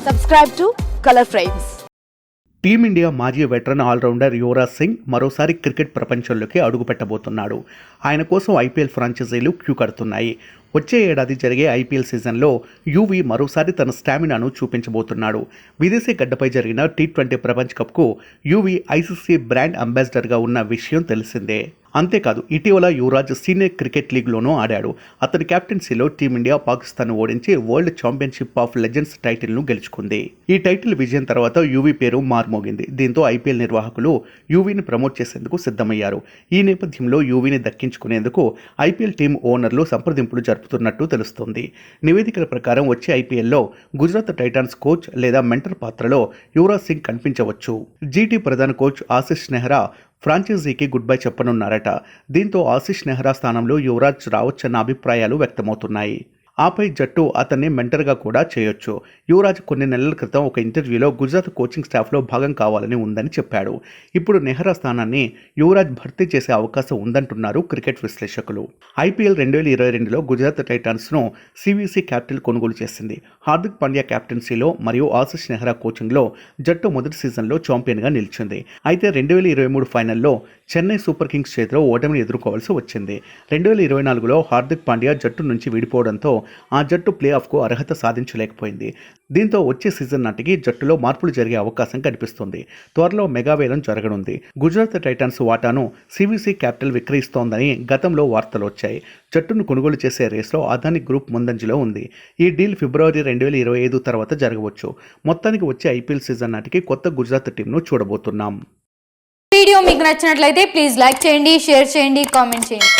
Subscribe to Color Frames. Team India మాజీ veteran allrounder Yuvraj Singh మరోసారి cricket ప్రపంచంలోకి అడుగుపెట్టబోతున్నాడు. ఆయన కోసం ఐపీఎల్ ఫ్రాంచైజీలు క్యూ కడుతున్నాయి. వచ్చే ఏడాది జరిగే ఐపీఎల్ సీజన్లో యువీ మరోసారి తన స్టామినాను చూపించబోతున్నాడు. విదేశీ గడ్డపై జరిగిన టీ20 ప్రపంచ కప్కు యువీ ఐసీసీ బ్రాండ్ అంబాసిడర్గా ఉన్న విషయం తెలిసిందే. అంతేకాదు ఇటీవల యువరాజ్ సీనియర్ క్రికెట్ లీగ్లోనూ ఆడాడు. అతని కెప్టెన్సీలో టీమిండియా పాకిస్తాన్ ఓడించి వరల్డ్ ఛాంపియన్షిప్ ఆఫ్ లెజెండ్స్ టైటిల్ను గెలుచుకుంది. ఈ టైటిల్ విజయం తర్వాత యువీ పేరు మార్మోగింది. దీంతో ఐపీఎల్ నిర్వాహకులు యువీని ప్రమోట్ చేసేందుకు సిద్ధమయ్యారు. ఈ నేపథ్యంలో యువీని దక్కించుకునేందుకు ఐపీఎల్ టీం ఓనర్లు సంప్రదింపులు జరుపుతున్నట్టు తెలుస్తోంది. నివేదికల ప్రకారం వచ్చే ఐపీఎల్లో గుజరాత్ టైటాన్స్ కోచ్ లేదా మెంటర్ పాత్రలో యువరాజ్ సింగ్ కనిపించవచ్చు. జీటీ ప్రధాన కోచ్ ఆశిష్ నెహ్రా ఫ్రాంచైజీకి గుడ్ బై చెప్పనున్నారట. దీంతో ఆశిష్ నెహ్రా స్థానంలో యువరాజ్ రావచ్చన్న అభిప్రాయాలు వ్యక్తమవుతున్నాయి. ఆపై జట్టు అతన్ని మెంటర్గా కూడా చేయొచ్చు. యువరాజ్ కొన్ని నెలల క్రితం ఒక ఇంటర్వ్యూలో గుజరాత్ కోచింగ్ స్టాఫ్లో భాగం కావాలని ఉందని చెప్పాడు. ఇప్పుడు నెహ్రా స్థానాన్ని యువరాజ్ భర్తీ చేసే అవకాశం ఉందంటున్నారు క్రికెట్ విశ్లేషకులు. ఐపీఎల్ 2022లో గుజరాత్ టైటాన్స్ను సివిసి క్యాపిటల్ కొనుగోలు చేసింది. హార్దిక్ పాండ్యా కెప్టెన్సీలో మరియు ఆశిష్ నెహ్రా కోచింగ్లో జట్టు మొదటి సీజన్లో ఛాంపియన్గా నిలిచింది. అయితే 2023 ఫైనల్లో చెన్నై సూపర్ కింగ్స్ చేతిలో ఓటమిని ఎదుర్కోవాల్సి వచ్చింది. 2024లో హార్దిక్ పాండ్యా జట్టు నుంచి విడిపోవడంతో ఆ జట్టు ప్లే ఆఫ్కు అర్హత సాధించలేకపోయింది. దీంతో వచ్చే సీజన్ నాటికి జట్టులో మార్పులు జరిగే అవకాశం కనిపిస్తుంది. త్వరలో మెగావేలం జరగనుంది. గుజరాత్ టైటాన్స్ వాటాను సివిసి క్యాపిటల్ విక్రయిస్తోందని గతంలో వార్తలు వచ్చాయి. జట్టును కొనుగోలు చేసే రేస్లో అదాని గ్రూప్ ముందంజలో ఉంది. ఈ డీల్ ఫిబ్రవరి 2025 తర్వాత జరగవచ్చు. మొత్తానికి వచ్చే ఐపీఎల్ సీజన్ నాటికి కొత్త గుజరాత్ టీంను చూడబోతున్నాం. వీడియో మీకు నచ్చినట్లయితే ప్లీజ్ లైక్ చేయండి, షేర్ చేయండి, కామెంట్ చేయండి.